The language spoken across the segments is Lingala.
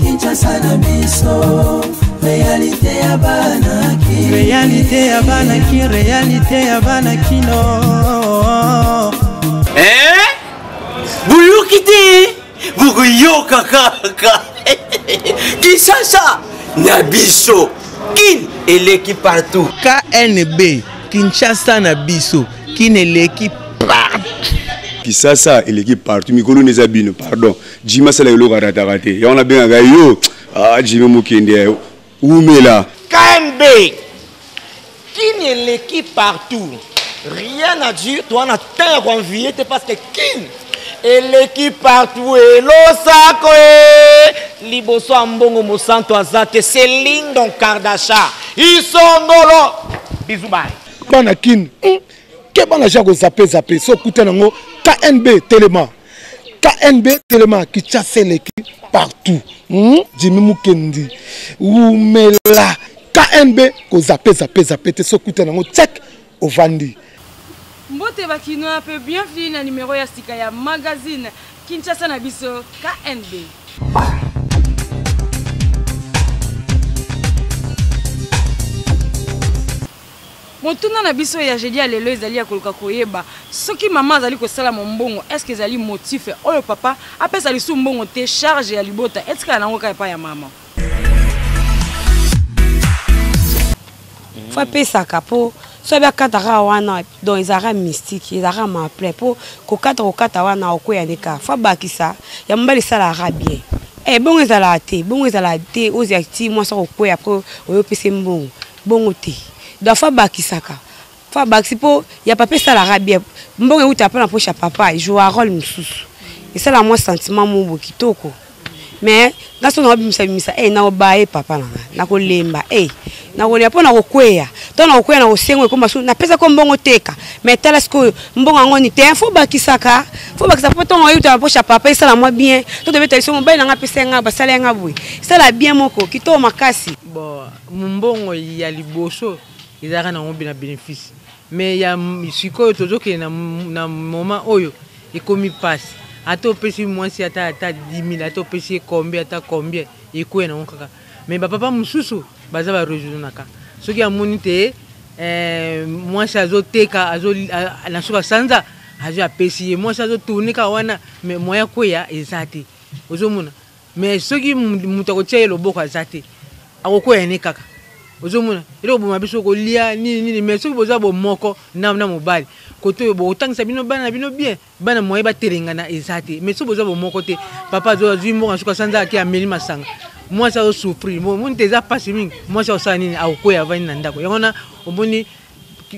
Kinshasa na biso. Réalité ya banaki. Réalité ya banaki. Réalité ya banakino. Buyukiti. Buguyo kaka. Kinshasa na biso. Kin eleki partout. KNB Kinshasa na biso. Kin eleki partout. Kinshasa eleki partout. Mikolo nezabino pardon. Jima sala yolo raté. Ya on a bien yo. Ah Jima mukende. Oumela. KNB. Kin eleki partout. Rien à dire. Toi on a terre envié parce que Kin eleki partout et l'osako liboso ambongo mosanto azate Céline Don Kardasha isongolo bizubai bana Kin ke bana jako zape so kutanango KNB Telema Kinshasa eleki partout Jimmy Mukendi Oumela KNB ko zape te so kutanango check ovandi. Mbote bakino peu bienvenue na numéro ya sika ya magazine Kinshasa na biso KNB. Motuna na biso ya jeudi lelo ezali ya koluka koyeba soki mama azali kosala mbongo est-ce que ezali motif oyo papa apesa lisu mbongo te charge ya libota est-ce que nango ka pa ya mama fa pesa kapo so bia kataka wana donc ezara mystique ezara maple po ko kata wana okoya neka fa bakisa ya mbali sala bien bongo ezala te ozi acti moi so okoya po oyo pese mbongo te do fa bakisaka fa baksipo ya papa sala bien mbongo uta pa na poche papa joue un rôle mususu et ça la moi sentiment mo kitoko mais dans son obimisa na obaye papa na ko lemba na ko ya pona ko kweya to na ko na osengwe ko masu na pesa ko mbongo teka mais tala sko mbongo ngoni te faut bakisaka po to ngoyuta na poche papa ça la moi bien to devait être mon baye na pesa nga basala nga bui ça la bien moko kito makasi bon mbongo ya liboso ezaka na ngombi na bénéfice mais ya sikoyo tozoke na moment oyo ekomi passe ato pesi mwasi ata 10 000 ato pesi combien eko na nkaka mais papa mususu baza ba rejoindre naka soki amoni te mwasi azoteka na suka sanza azo apesi mwasi azotourner ka wana mais moya koya ezate ozomona mais soki mutu akotia loboko azate akokoya ne kaka ozomona ilo boma biso ko lia nini mais soki boza bo moko na mobali koto bo otangisa bino bana bino bien bana moye ba terengana ezate mais soki boza bo moko te papa zo azwi moko suka sanza ki ameli masanga moi ça souffrir mon teza passe mingi moi ça osana nini akoya vani na ndako yangona omoni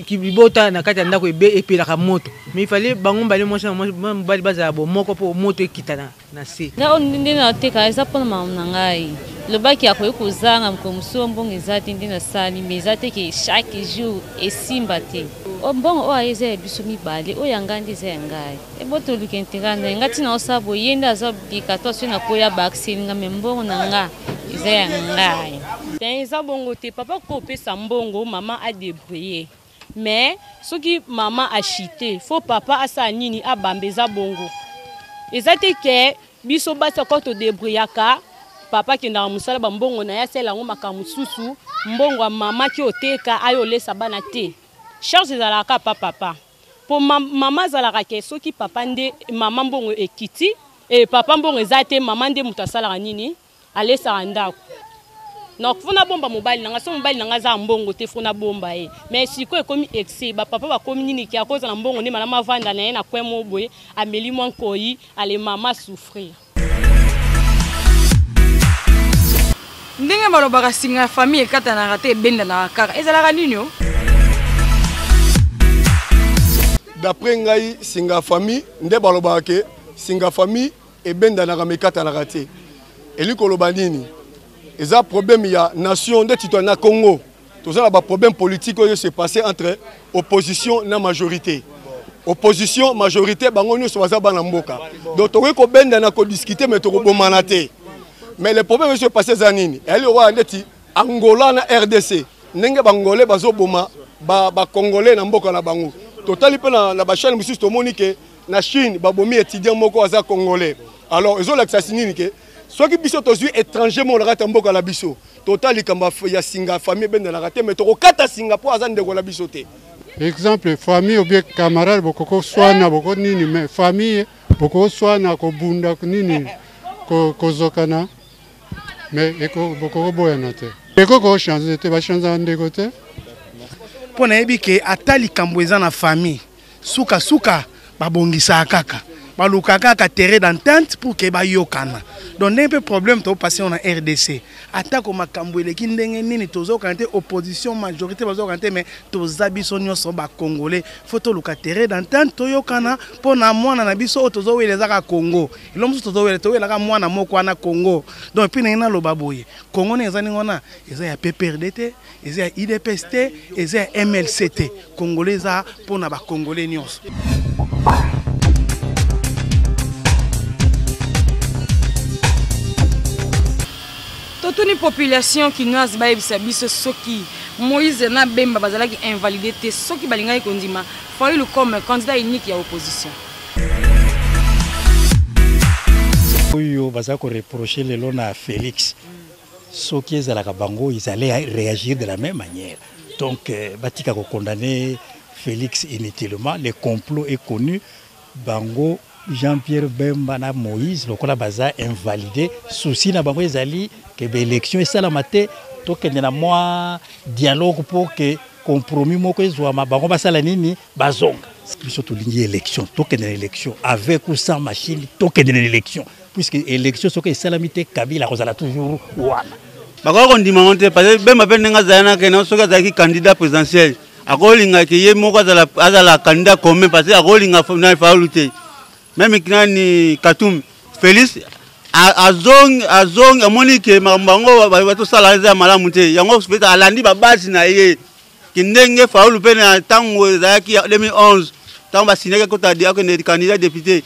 kibibota na kati ya ndako epelaka moto mais il fallait bango mbali moi ça mbali baza bo moko po moto ekitana na se na ndine na teka eza pona mama na ngai lobaki akoyi kozanga mkomuso mbongo ezate ndine sali mais ezate ki chaque jour esimba te mbongo o ayeze biso mibale o yangandi ze ngai eboto lukentekana ngati na osabo yenda azo bikato na koya baksinga mbongo na nga eza ngai ten eza bongo te papa ko pesa mbongo mama a débrouiller mais ce qui maman a chité faut papa asa nini abambeza bongo ezate ke biso basa ko to débrouillaka papa ki na musala ba mbongo na ya sela ngo makamususu mbongo mama ki oteka ayo lesa bana te charge za la ka papa po mama za la ke soki papa nde mama mbongo ekiti et papa mbongo ezate mama nde mutasala nini alesa ndako donc funa bomba mobile nanga so mobile nanga za mbongo te funa bomba mais siko ekomi excès ba papa ba komi nini ki akoza na mbongo ne malama vanda na ye na kwemo boye ameli mon koyi ale mama souffrir ndenge balobaka singa famille ekata na rate benda na kaka ezalaka nini yo d'après ngai singa famille nde balobaka ke singa famille ebenda na kamekata na rate eliko loba nini eza problème ya nation de tito na Congo tout ça ba problème politique oyo se passé entre opposition na majorité opposition majorité bango nyo so baza bana mboka donc to ko benda na ko discuter mais to ko bomana te mais le problème se passé za nini elle wa ndeti Angola na RDC ndenge bangolais bazoboma ba congolais na mboka na bango totali pe na ba chaîne mususu tomoni ke na Chine babomi étudiant moko aza congolais alors ezolakisa sinini ke soki biso tozwi étranger mo na mboka la biso totali kamba ya singa famille bende na te mais tokokata singa po aza ndeko la biso te. Exemple famille ou bien camarade bokoko swana boko nini mais famille boko swana ko bunda nini ko zokana mais eko boko boyana te eko ko changer te ba changer ndeko te pona yebi ke atali kamboeza na famille suka babongisa kaka baluka kaka terrain d'entente pour que bayokana donc un peu problème to passer en RDC atako makambo eleki ndenge nini tozo kanté opposition majorité bazo kanté mais toza biso nyonso ba congolais faut to luka terrain d'entente to yokana pona mwana na biso tozo weleza ka Congo ilomso tozo wele to wela ka mwana moko na Congo donc puis na loba boye Congo ne ezani ngona eza ya PPRDT eza ya IDPST eza ya MLCT congolais za pona ba congolais nyonso. Toute une population qui nous a biso soki Moïse na Bemba bazalaki invalidé te soki balinga kondima fallu le comme candidat unique ya opposition. Oyo bazako reprocher le lona à Félix soki ezalaka bango ils allaient réagir de la même manière donc batika ko condamner Félix inutilement le complot est connu bango Jean-Pierre Bemba na Moïse lokola baza invalidé souci na bango ezali que l'élection est salamate to kende na moi dialogue pour que compromis moko ezwama bango basala nini bazonga biso to lingi élection to kende na élection avec ou sans machine to kende na élection puisque élection soki salamité Kabila kozala toujours wana bakoko ndima monte parce que Bemba pendenga zana ke na soki azaki candidat présidentiel akolinga ke ye moko azala candidat commun parce que akolinga na faulute même kinani Katum Félix azong amoni ke mambango bato sala za malamu te yango speta alandi babasi na ye kindenge faulu pe na tango zaki 2011 tango basineka kota dia ko ne candidat député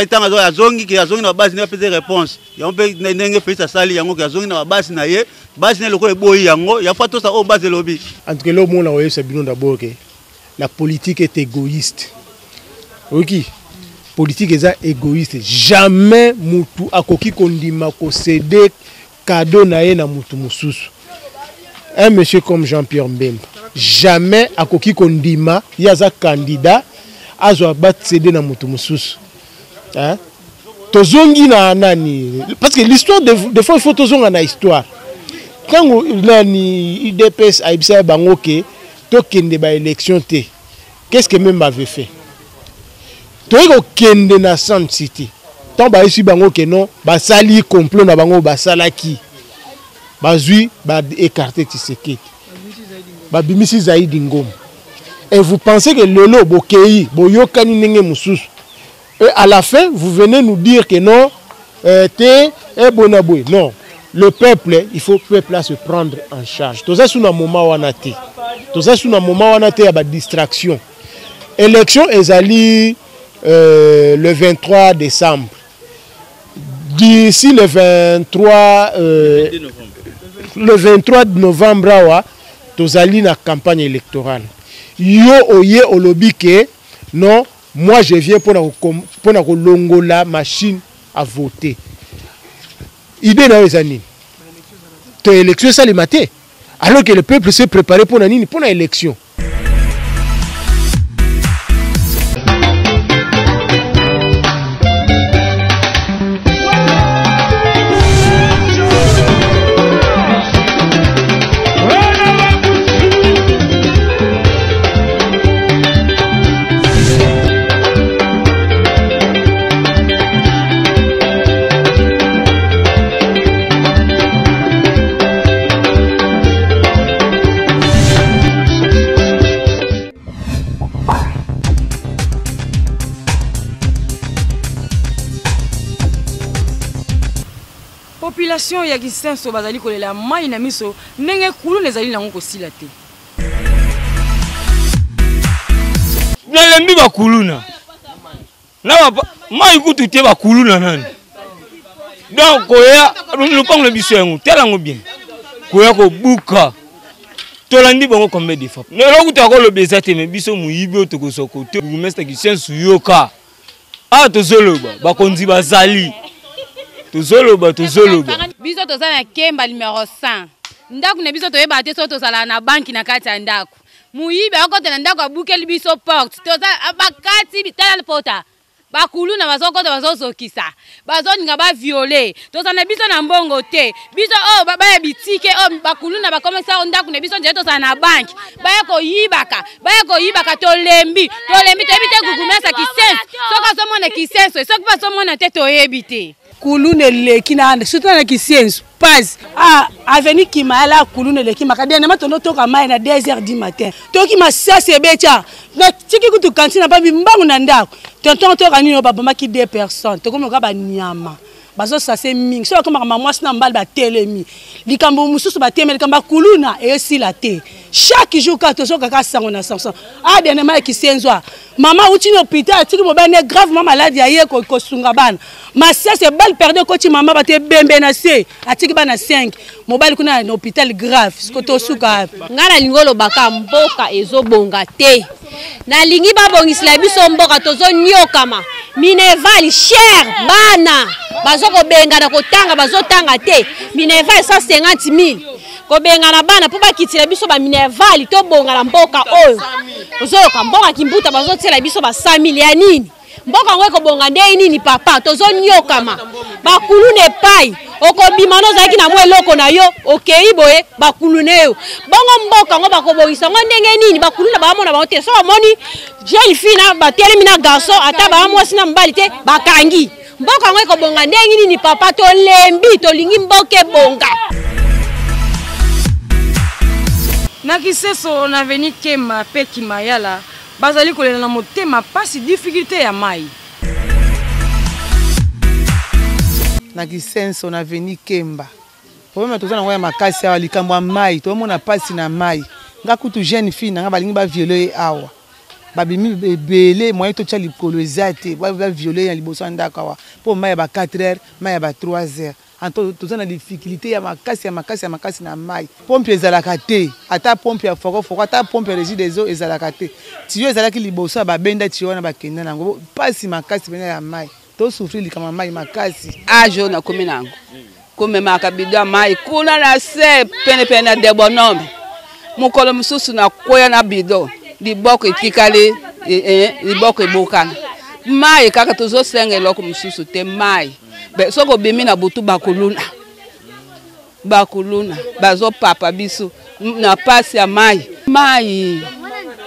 tango azongi ke azongi na babasi na pese réponse yango pe ndenge Félix asali yango ke azongi na babasi na ye basi na loko eboyi yango ya fato sa o base lobby en tout cas le monde là c'est bien d'abord que la politique est égoïste. OK. Politique est égoïste. Jamais mutu akoki kondima ko céder cadeau naé na mutu mususu. Un monsieur comme Jean-Pierre Mbemba, jamais akoki kondima yaza candidat azo bat céder na mutu mususu. Hein? Tozongi na nani parce que l'histoire des fois il faut tozonga na histoire. Quand nani IDPS aibisa bango ke to kende ba élection te. Qu'est-ce que Mbemba avait fait? Toyeko kende na Sun City. Tant ba ici bango ke non, ba sali complot na bango ba salaki. Ba zui ba écarter Tshisekedi. Ba bimisi Zaidi Ngom. Et vous pensez que lelo bokei, boyokani nenge mususu. Et à la fin, vous venez nous dire que non, te e bonaboy. Non, le peuple, il faut le peuple se prendre en charge. Tout ça sous un moment wana te. Tout ça sous un moment wana te ya ba distraction. Élection ezali le 23 décembre. D'ici le 23 novembre, tozali na campagne électorale. Yo oye olobi ke non, moi je viens pour na longola machine à voter. Idée na ezani. To élection ça le matin. Alors que le peuple s'est préparé pour na élection. Population ya Kisenso bazali kolela mai na miso ndenge kulu nezali nango kosila te. Nalembi bakuluna. Na mai kutu te bakuluna nani. Donc koya lupango le biso yango tela ngo bien. Koya ko buka. tolandi bango combien de fois neloko tokoloba eza te me biso moyibi oyo tokozwa kote bourgmestre Christian Suyoka tozoloba bakonzi bazali tozoloba biso toza na kemba numéro 100 ndako na biso toyeba te so tozala na banki na kati ya ndako moyibi akota na ndako abukeli biso porte toza bakati bitala pota bakuluna bazokota bazozokisa bazoninga baviole toza na biso na mbongo te biso baya bitike bakuluna bakomesa ndako na biso nje toza na banki baya koyibaka tolembi toyebi te gugumesa kisenso soka somona kisenso soki pa somona te toyebi te kulune leki na ande surtout na kisenso pas avenue Kimayala kulune leki makadene matono toka mai na 2h du matin toki masase becha na tiki kutu kantina ba mbangu na ndako tonton toka nino ba bomaki 2 personnes tokomo ka ba nyama bazo sase mingi so koma mama sina mbali ba telemi likambo mususu ba temeli kamba kuluna esila te chaque jour ka tozoka ka sango na sanso dene mai kisenzwa mama uti no hôpital tiki mo bane gravement malade aye ko sunga bana masase bal perdre ko ti mama ba te bembe na se atiki bana 5 mobile kuna na hôpital grave ko to suka ngara lingolo baka mboka ezobonga te na lingi babongisila biso mboka tozo nyokama Minerval cher bana bazoko benga na kotanga bazotanga te Minerval 150 000 ko benga na bana po bakitila biso ba Minerval to bonga na mboka oyo ozoyoka mboka kimbuta bazotela biso ba 100 000 ya nini mboka ngwe ko bonga ndei nini papa tozo nyokama bakulune pai okobima no zaki na mweloko na yo okei boye bakulune yo bongo mboka ngo bakobongisa ngo ndenge nini bakuluna bamona baote so moni jeune fille na batelemi na garçon ata ba mwasi na mbali te bakangi mboka ngo ko bonga ndenge nini papa to lembi to lingi mboke bonga na kiseso na veni Kema pe Kimayala bazali kolela na motema pasi difficulté ya mai na kisenso na veni Kemba problème toza na ngoya makasi awa likambo ya mai to mona pasi na mai ngakutu jeune fille na balingi ba violer awa babimi ebele moyen to tcha likolo ezate ba violer ya liboso ndaka awa po mai ba 4h mai ba 3h anto toza na difficulté ya makasi na mai pompe ezalaka te ata pompe ya foko ata pompe régie des eaux ezalaka te tiyo ezalaki liboso ba benda tiyo na bakenda nango pasi makasi bena ya mai to souffrir likama mai makasi ajo na komi nango kome makabidwa mai kuna na se pene na debonome mukolo mususu na koya na bido liboko itikale liboko ibokana mai kaka tozo senge loko mususu te mai soko bimi na butu bakuluna bazo papa biso na pasi ya mai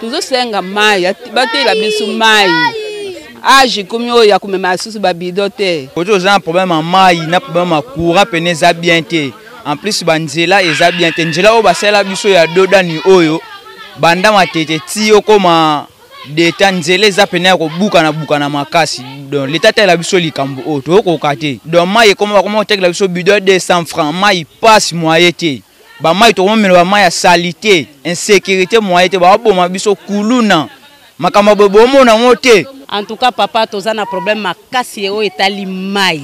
tuzo senga mai batela biso mai agi kumyo ya kumema susu babido te ojo za problème en mai na problème à courant pene za bien te en plus banzela eza bien te nzela o basela biso ya dodani oyo banda matete ti okoma deta nzela eza pene ya kobuka na makasi donc l'état tela biso likambo o to ko te donc mai comment tekela biso bidon 200 francs mai passe moyen te ba mai to momelo ba mai ya salité insécurité moyen te ba boma biso kuluna makamba bobo mona mote en tout cas papa toza na problème makasi o etali mai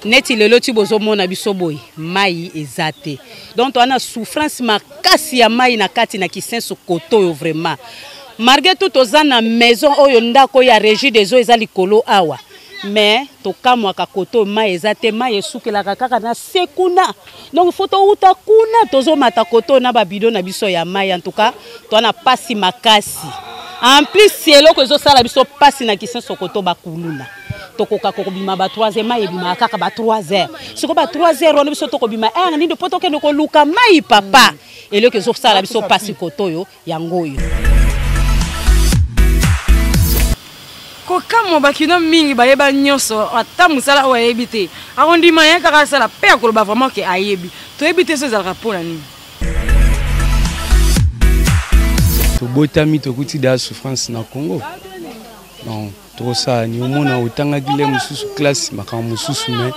neti lelo ti bozo mona biso boy mai ezate donc to ana souffrance makasi ya mai na kati na kisenso koto yo vraiment malgré tout toza na maison oyo ndako ya régie des eaux ezali kolo awa mais tokamwaka koto mai ezate mai esukelaka kaka na sekuna donc faut to uta kuna tozo mata koto na babido na biso ya mai en tout cas to ana pasi makasi en plus c'est que zo sala biso pasi na kisenso koto bakuluna tokoka kokobima ba 3h mai ebima kaka ba 3h siko ba 3h on biso tokobima ni de poto ke ko luka mai papa et que zo sala biso pasi koto yo yangoyo kokamo bakino mingi bayeba nyonso ata musala o ayebi te arondima ya kaka sala pe akoloba vraiment ke ayebi toyebi te so ezalaka mpona nini tobotami tokuti da souffrance na Congo donc tokosala ni omona otangaki le mosusu classe makambo mosusu me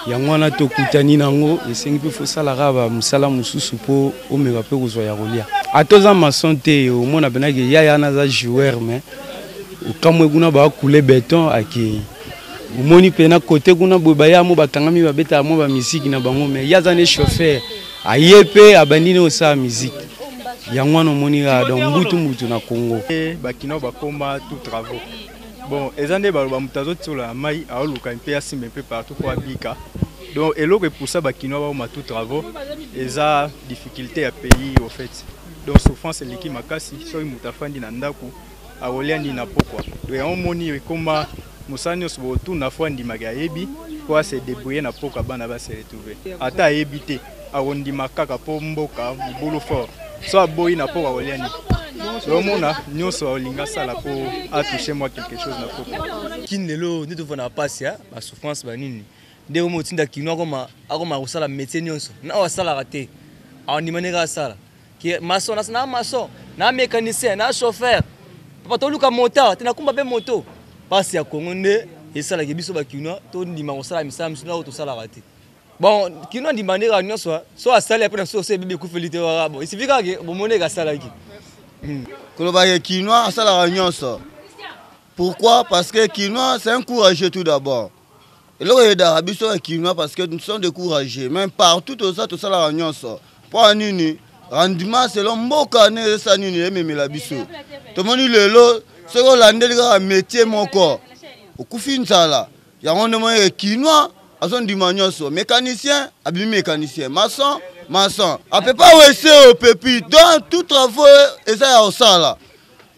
yango wana tokutani nango esengi mpe fosalaka bamusala mosusu mpo omeka mpe kozwa ya kolia atoza mason te omona penaki yaya naza joueur me okamwe kuna bakule beton ake omoni mpe na kote kuna boye baya mo bakangami babetaka mo bamisiki na bango me yaza ne chauffeur aye mpe abandi ne osala misiki yango wana omoni kaka donc mbutu na Congo bakino bakoma tout travaux bon eza nde baloba moto azotiolola mai aoluka mpe asimba mpe partout po abika donc eloko epusa bakino baoma tout travaux eza difficulté ya pays au fait donc souffrance eleki makasi soki moto afandi na ndako akolia ndini na pokwa donc yango moni ekoma mosala nyonso botuna afo andimaka ayebi po ase débrouiller na pokwa bana base retrouve ata ayebi te akondima kaka mpo mboka mobulu fort so aboyi na pokwa akolia ndini omona nyonso olinga sala po atoucher moi quelque chose na pokwa kini lelo nde tofanda pasi ya basouffrance banini nde omo otinda kino akoma kosala métier nyonso na oyo asalaka te aondima ndenge asala maçon na maçon na mécanicien na chauffeur papa toluka moteur te nakumba mpe moto pasi ya Congo nde esalaki biso bakino tondima kosala misala misu na oyo tosalaka te bon kino andima ndenge nyonso so asali apres na so ose ebebe ekufeli te waka bon esifi kaka bomoneke asalaki Kolobake Kinois à la nyonso. Pourquoi? Parce que Kinois c'est un courageux tout d'abord. Et là d'Arabie sur Kinois parce que nous sommes des courageux. Même partout tout ça la nyonso. Pour nini rendement selon mboka ne ça nini même la biso. Tout le monde lelo ce qu'on landé métier mon corps. Au kufin sala. Ya on demande Kinois à son dimanche mécanicien, habillé mécanicien, maçon. Maçon, on ne peut pas rester au pépi dans tout travail et ça au ça là.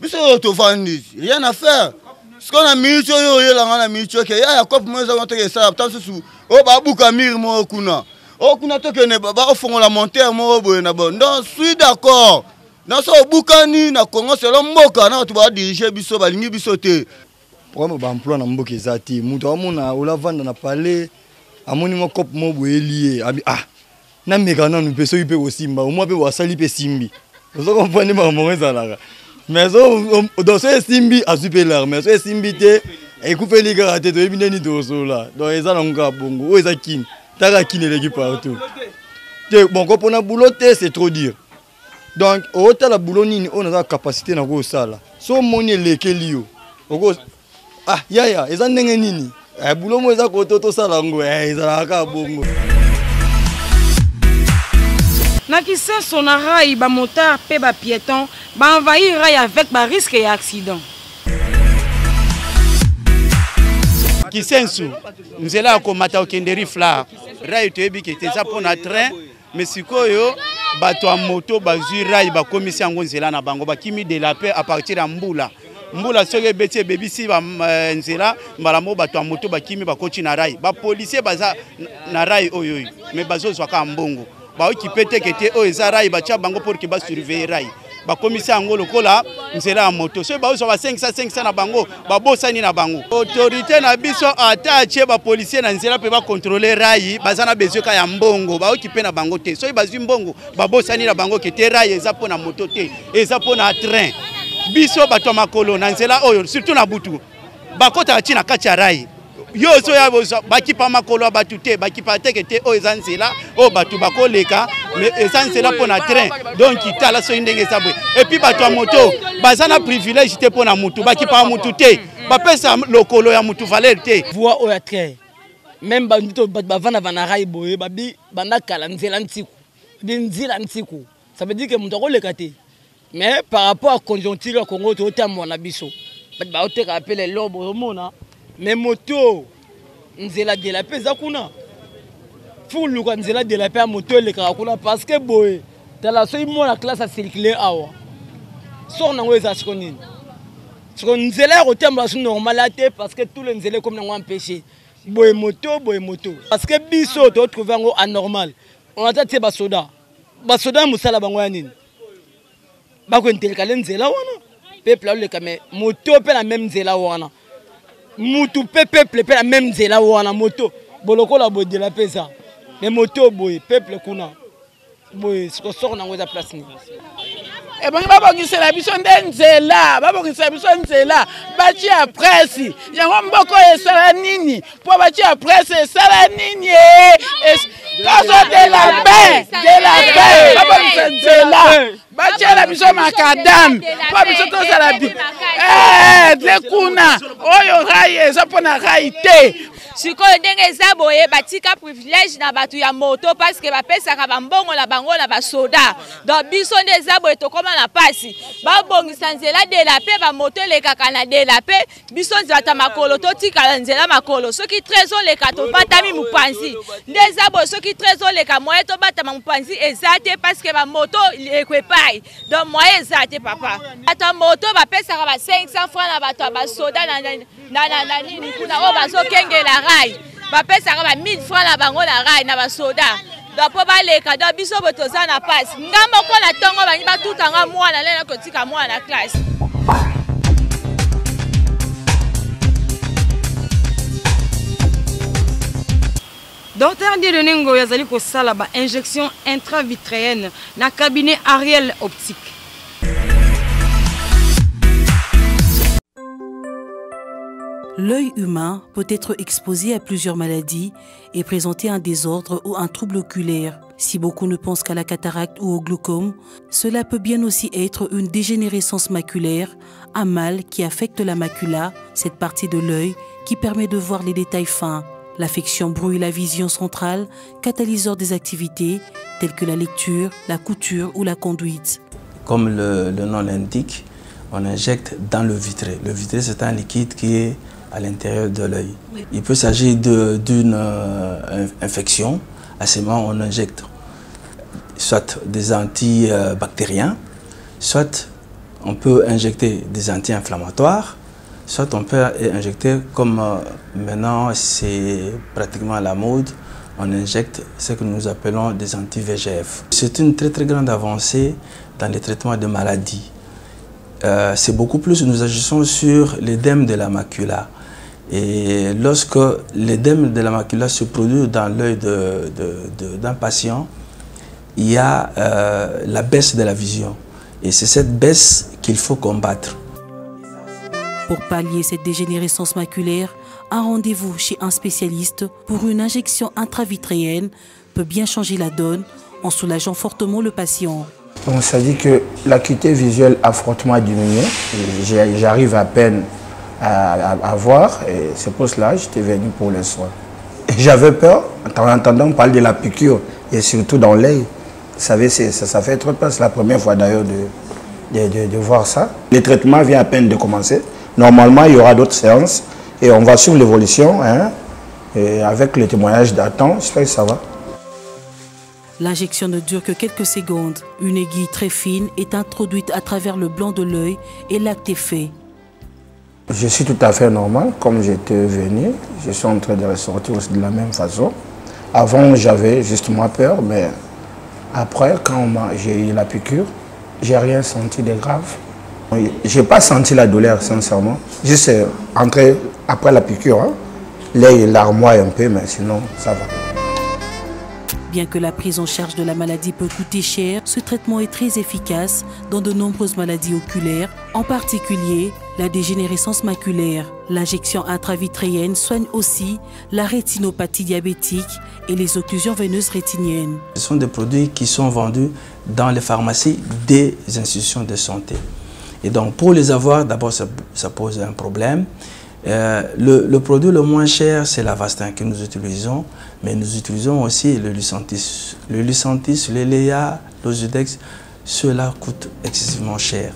Rien à faire. Ce qu'on a mis sur la minute, il y a un cop moins avant que ça. Oh, babouka mir mo kuna. Oh, kuna to que ne baba au fond la montagne mo boyena bon. Non, suis d'accord. Dans ce boukani na Congo c'est l'omboka na tu vas diriger biso balingi biso te. Pour ba emploi na mboka ezati. Mutu amona ola vanda na palais. Amoni mo cop mo boyelié. Ah. Na mekana nous peso ipe osimba au moins pe wasali pe simbi vous comprenez ma maman ezalaka mais dans ce simbi azupela mais ce simbi te ekufeli karate to ebine ni dosola donc ezala nga bongo o ezakini taka kineleki partout te bon kopona boulot te c'est trop dur donc au tala boulot nini on a capacité na ko sala so moni lekeli yo oko ah ya eza ndenge nini boulot mo eza ko to sala ngo ezala ka bongo. Nakise son rail, ba motard, pe ba piéton, ba envahir rail avec ba risque et accident. Kisensu, nzela ko mata okenderi fla, rail to ebi ke teza pona train, mais sikoyo bato a moto bazui rail ba komisi yango nzela na bango ba kimi de la paix à partir de Mbula. Mbula soke beti bebisi ba nzela mbala mo bato a moto ba kimi ba koti na rail. Ba policier baza na rail oyo, mais bazo zwaka mbongo. Ba qui peut être o ezara ba tia bango pour que ba surveiller rai ba commissaire ango lokola nzela ya moto so ba so ba 500 na bango ba bosani na bango autorité na biso attache ba policier na nzela pe ba contrôler rai bazana bezoka ya mbongo ba occupé na bango te so ba zwi mbongo ba bosani na bango ke te rai eza pona moto te eza pona train biso bato makolo na nzela oyo surtout na butu ba kota tina kacha rai yo so ya bakipa makolo batute bakipa tekete o ezanzela o batu bakoleka mais ezanzela pona train donc itala so ndenge sabwe et puis batu a moto bazana privilège te pona mutu bakipa mutu te bapesa lokolo ya mutu valeur te voix o ya train même bandito bavana vana rai boye babi bandakala nzela ntiku binzila ntiku ça veut dire que mutu akoleka te mais par rapport à conjoncture Congo to tamwa na biso ba oteka appelle lobo mona. Mais moto nzela de la paix zakuna fulu kwa nzela de la paix moto le kakuna parce que boy dans la soy mo la classe a circuler awa so na ngweza sikonini siko nzela ko tamba su normalité parce que tout le nzela comme na empêcher boy moto parce que biso to trouver ngo anormal on a tete basoda musala bango ya nini bako ntelekale nzela wana peuple le kame moto pe la même nzela wana mutu peuple pe la même nzela wana moto boloko la boy de la pesa mais moto boy peuple kuna boy siko sort na ngweza place ni e bangi babongisela biso nzela babongisela biso nzela bachi ya presse yango mboko esala nini po bachi ya presse esala nini kaso de la paix babongisa nzela bachi la biso makadam po biso tosala bi de kuna oyo rai eza pona rai te sikoyo ndenge eza boye batika privilège na bato ya moto parce que bapesaka bambongo na bango na basoda donc biso nde eza boye tokoma na pasi babongisa nzela delape bamoto elekaka na delape biso nzela ta makolo totikala nzela makolo soki trésor leka tobatami mopanzi nde eza boye soki trésor leka moye tobatama mopanzi eza te parce que bamoto ekwepai donc moye eza te papa bato ya moto bapesaka ba 500 francs na bato ya basoda na nini kuna oyo bazokengela rai bapesaka ba 1000 francs na bango na rai na basoda donc po baleka donc biso boye toza na pasi nga moko na ntongo bangi batutanga mwana lelo kotika mwana na classe. Docteur Dieudonné Ngoyi azali kosala ba injection intravitréenne na cabinet Ariel Optique. L'œil humain peut être exposé à plusieurs maladies et présenter un désordre ou un trouble oculaire. Si beaucoup ne pensent qu'à la cataracte ou au glaucome, cela peut bien aussi être une dégénérescence maculaire, un mal qui affecte la macula, cette partie de l'œil qui permet de voir les détails fins. L'affection brouille la vision centrale, catalyseur des activités telles que la lecture, la couture ou la conduite. Comme le nom l'indique, on injecte dans le vitré. Le vitré, c'est un liquide qui est à l'intérieur de l'œil. Il peut s'agir d'une infection. À ce moment, on injecte soit des antibactériens, soit on peut injecter des anti-inflammatoires, soit on peut injecter, comme maintenant c'est pratiquement à la mode, on injecte ce que nous appelons des anti-VEGF. C'est une très grande avancée dans les traitements de maladies. C'est beaucoup plus, nous agissons sur l'édème de la macula. Et lorsque l'édème de la macula se produit dans l'œil d'un patient, il y a la baisse de la vision. Et c'est cette baisse qu'il faut combattre. Pour pallier cette dégénérescence maculaire, un rendez-vous chez un spécialiste pour une injection intravitréenne peut bien changer la donne en soulageant fortement le patient. Donc ça dit que l'acuité visuelle a fortement diminué. J'arrive à peine à voir et c'est pour cela que j'étais venu pour les soins. J'avais peur en entendant parler de la piqûre et surtout dans l'œil. Vous savez, ça fait trop peur. C'est la première fois d'ailleurs de voir ça. Le traitement vient à peine de commencer. Normalement, il y aura d'autres séances et on va suivre l'évolution. Hein, et avec le témoignage d'Athan, j'espère que ça va. L'injection ne dure que quelques secondes. Une aiguille très fine est introduite à travers le blanc de l'œil et l'acte est fait. Je suis tout à fait normal, comme j'étais venu. Je suis en train de ressortir aussi de la même façon. Avant, j'avais justement peur, mais après, quand j'ai eu la piqûre, j'ai rien senti de grave. Je n'ai pas senti la douleur, sincèrement. Juste entré après la piqûre, hein. L'œil larmoie un peu, mais sinon, ça va. Bien que la prise en charge de la maladie peut coûter cher, ce traitement est très efficace dans de nombreuses maladies oculaires, en particulier la dégénérescence maculaire. L'injection intravitréenne soigne aussi la rétinopathie diabétique et les occlusions veineuses rétiniennes. Ce sont des produits qui sont vendus dans les pharmacies des institutions de santé. Et donc pour les avoir, d'abord ça pose un problème. Le produit le moins cher, c'est l'Avastin que nous utilisons, mais nous utilisons aussi le Lucentis. Le Lucentis, le Léa, l'Ozudex, cela coûte excessivement cher.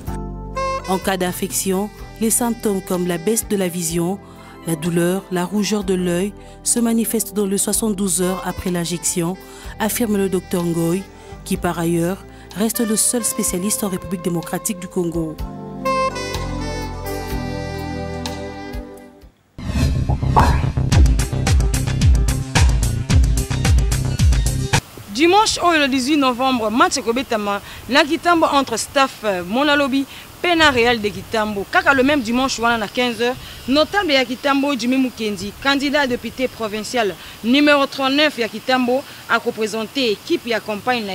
En cas d'infection, les symptômes comme la baisse de la vision, la douleur, la rougeur de l'œil se manifestent dans les 72 heures après l'injection, affirme le docteur Ngoyi, qui par ailleurs reste le seul spécialiste en République démocratique du Congo. Dimanche le 18 novembre, match Kobetama, na Kitambo entre staff Monalobi, Pena Real de Kitambo. Kaka le même dimanche, à 15h, notable ya Kitambo, Jimmy Mukendi, candidat député provincial numéro 39 ya Kitambo, a représenté l'équipe ya campagne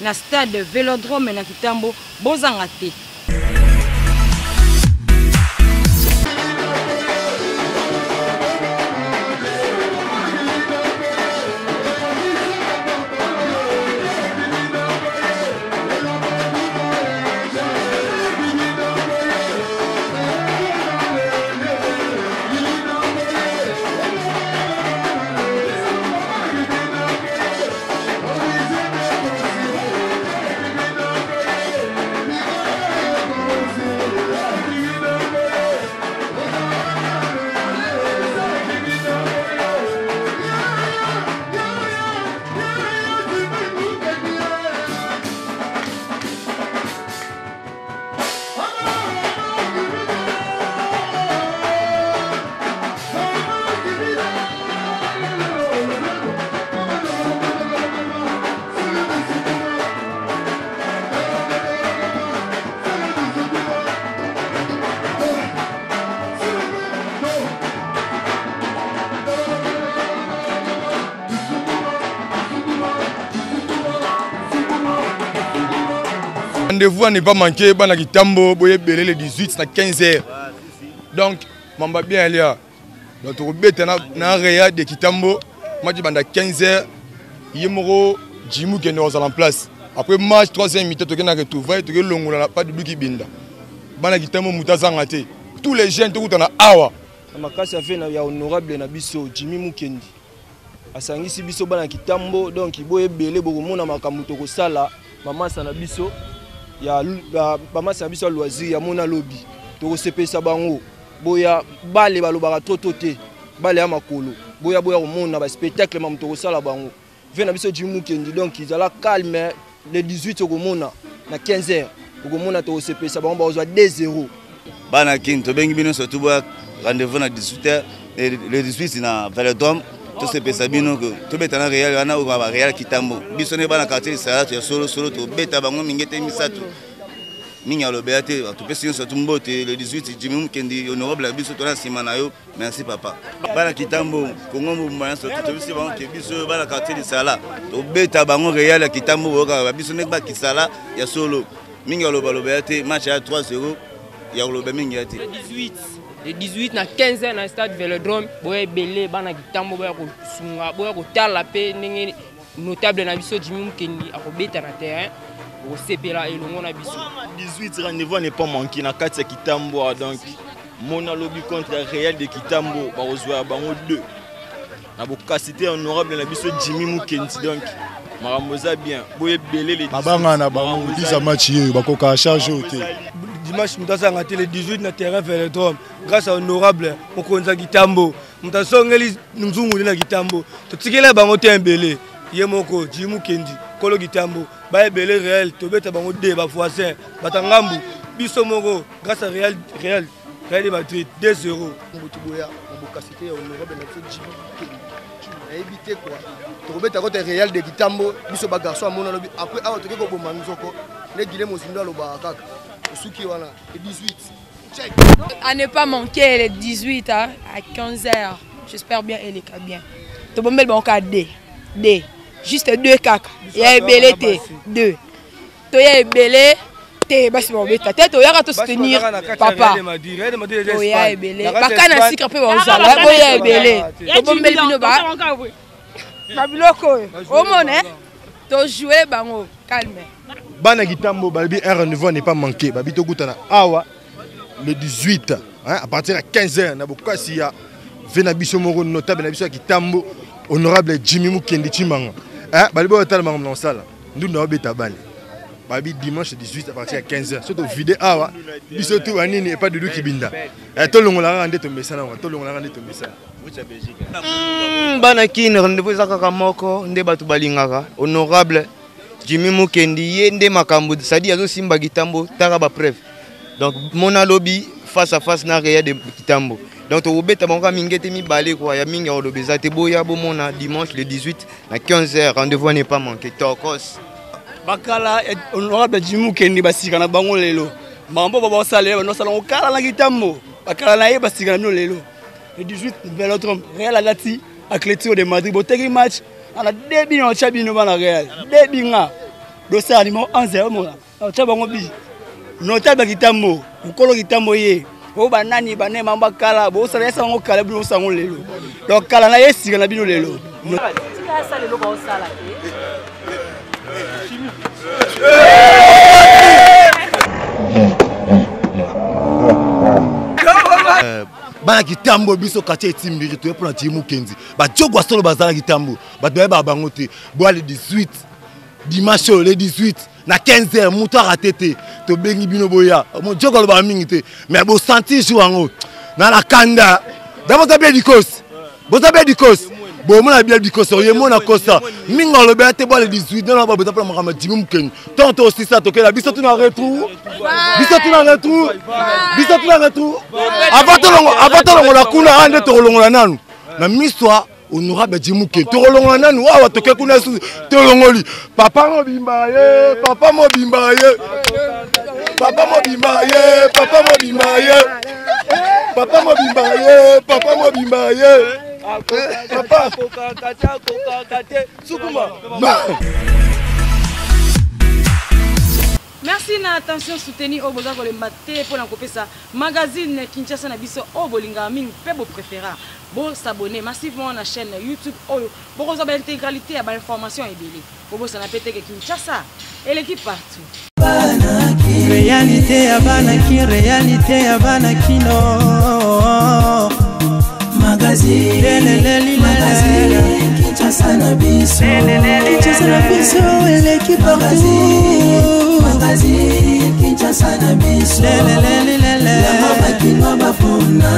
na stade Vélodrome na Kitambo, Bozangate. rendez-vous n'est pas manqué. Bana Kitambo, boye belé le 18 à 15h. Donc, mamba bien là. Donc, on bête na réa de Kitambo. Moi, je banda 15h. Yemoro, Jimou qui est en place. Après match 3e mi-temps, tu as retrouvé, tu as longola pas de Luki Binda. Bana Kitambo Moutazangate. Tous les jeunes, tu as awa. Makasi a fait na honorable na biso Jimmy Mukendi. Asangisi biso bana Kitambo donc boye belé boko mona makambo to ko sala mama sana biso ya mama sana biso loisir ya mona lobby to ko sepesa bango boya bale balobaka totote bale ya makolo boya ko mona ba spectacle mam to ko sala bango ve na biso Jimmy Mukendi donc ils ala calme le 18 ko mona na 15h ko mona to ko sepesa bango ba 2-0 bana kin to bengi bino surtout boya rendez-vous na 18h et le 18 na Velodrome. Tout ce que Sabino, tout le temps réel, on a ou va réel Kitambo. Bisonné dans la quartier, ça tu es solo, tu bêta bango mingete misato. Minga le béaté, tu peux signer sur Tumbo, le 18, Jimmy Mukendi, honorable biso tona simanayo. Merci papa. Bana Kitambo, Congo mouvement sur tout ce bango qui biso dans la quartier de Sala. Tu bêta bango réel Kitambo, bisonné ba Kisala, ya solo. Minga le béaté, match à 3-0, ya le bé mingate. Le 18 na 15h na stade Velodrome boye belé bana Kitambo boya ko sunga boya ko tala pe ndenge notable na biso Jimmy Mukendi akobeta na terrain au sepela elongo na biso 18 rendez-vous n'est pas manqué na 4 Kitambo donc mon lobby contre Real de Kitambo ba ozwa bango 2 na bokasité honorable na biso Jimmy Mukendi donc maramoza bien boye belé les mabanga na bango 10 match yo bakoka charge au dimanche mutazanga le 18 na terrain Velodrome grâce à honorable Mokonza Kitambo mutasongeli nzungu na Kitambo totikela bango tembele yemoko Jimmy Mukendi kolo Kitambo ba ebele réel tobeta bango de ba voisin batangambu biso moko grâce à Real de Madrid 2-0 boya bokasité honorable na Jimmy Mukendi na éviter quoi tobeta côté Real de Kitambo biso ba garçon amona lobi après awa tokeko bomba nzoko ne gile mozindo loba kaka Suki voilà, le 18. Check. À ne pas manquer le 18 hein, à 15h. J'espère bien et les cas bien. Tu peux mettre mon cas D. Juste 2 caca. Il y a belé T. 2. Tu y a belé T. Basi bon beta. Tête tu y a tout soutenir papa. Tu y a belé. Baka na sikra pe ba uzala. Tu y a belé. Tu peux mettre bino ba. Babiloko. Au monde tu jouer bango calme. Bana Kitambo, un rendez-vous n'est pas manqué. Babi Togutana, Awa, le 18, hein, à partir de 15h, Nabokassia, Venabiso Moro, notable Nabiso Kitambo, honorable Jimmy Mukendi Chimanga. Hein, Balibo Talman dans la salle. Nous n'avons pas de Babi dimanche 18 à partir de 15h. Surtout vidéo Awa, Bisotou Anini et pas de Luki Binda. Et tout le monde a rendu ton message. Tout le monde a rendu ton message. Banakin, rendez-vous Zakakamoko, Ndebatu Balingara, honorable. Jimmy Mukendi yende makambo c'est-à-dire azo simba Kitambo taka ba preuve donc mona lobby face à face na Real de Kitambo donc to beta bango mingete mi balé quoi ya minga o lobeza te boya bo mona dimanche le 18 à 15h rendez-vous n'est pas manqué tokos bakala honorable Jimmy Mukendi basika na bango lelo mambo baba salé no salon kala na Kitambo bakala na ye basika na lelo le 18 Velodrome Real Alati Atlético de Madrid boteki match on a début en Chabino dans la Real. Début là. Dossier numéro 11 mona. Chabango bi. Notable Kitambo, Ukolo Kitambo ye. O banani bané mamba kala, bo sala esa ngo kala bino sango lelo. Donc kala na yesi na bino lelo. Tika sa lelo ba sala Bana Kitambo biso quartier Timbiri to pour Jimmy Mukendi ba jogwa solo bazala Kitambo ba doye ba bangote boa le 18 dimanche le 18 na 15h muto ratété to bengi bino boya mo jogwa ba mingite mais bo sentir joango na la kanda d'abord bien dikos boza bien dikos bo mona bien dikos ye mona kosa minga le béaté boa le 18 non ba boza pour makama Jimmy Mukendi tonto aussi ça to que la biso tout na retour avant to la kuna ande to longola nanu na miswa honorable Jimmy Mukendi to longola nanu awa to ke kuna su to longoli papa mobimba ye Merci na attention soutenir au besoin le maté pour l'encopesa magazine Kinshasa na biso au bolinga mingi pe bo préféra bon s'abonner massivement à la chaîne YouTube oyo pour vous avoir l'intégralité à information et belé pour ça na pété que Kinshasa et l'équipe partout réalité ya bana kino magazine Kinshasa na biso et l'équipe partout magazine Kinshasa na biso la mama kino bafuna